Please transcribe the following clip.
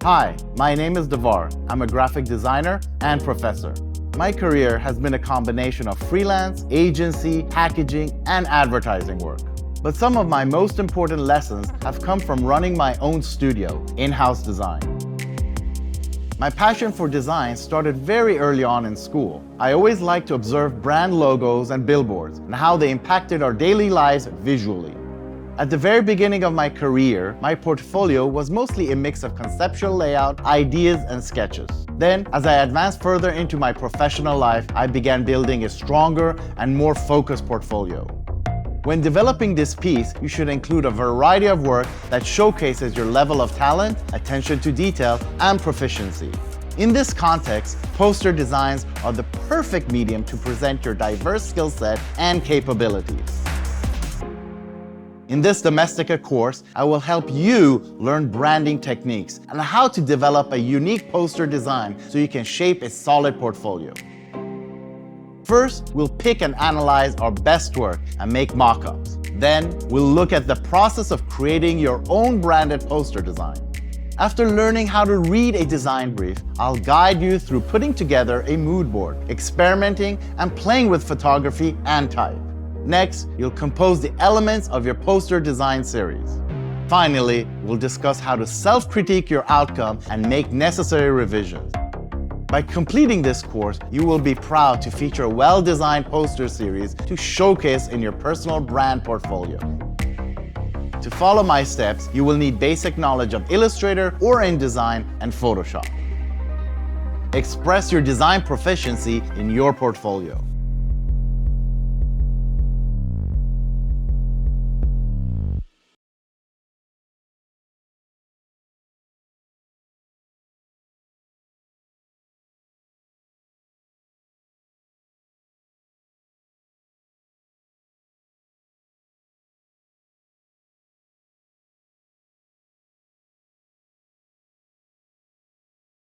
Hi, my name is Devar. I'm a graphic designer and professor. My career has been a combination of freelance, agency, packaging, and advertising work. But some of my most important lessons have come from running my own studio, in-house design. My passion for design started very early on in school. I always liked to observe brand logos and billboards and how they impacted our daily lives visually. At the very beginning of my career, my portfolio was mostly a mix of conceptual layout, ideas, and sketches. Then, as I advanced further into my professional life, I began building a stronger and more focused portfolio. When developing this piece, you should include a variety of work that showcases your level of talent, attention to detail, and proficiency. In this context, poster designs are the perfect medium to present your diverse skill set and capabilities. In this Domestika course, I will help you learn branding techniques and how to develop a unique poster design so you can shape a solid portfolio. First, we'll pick and analyze our best work and make mock-ups. Then, we'll look at the process of creating your own branded poster design. After learning how to read a design brief, I'll guide you through putting together a mood board, experimenting and playing with photography and type. Next, you'll compose the elements of your poster design series. Finally, we'll discuss how to self-critique your outcome and make necessary revisions. By completing this course, you will be proud to feature a well-designed poster series to showcase in your personal brand portfolio. To follow my steps, you will need basic knowledge of Illustrator or InDesign and Photoshop. Express your design proficiency in your portfolio.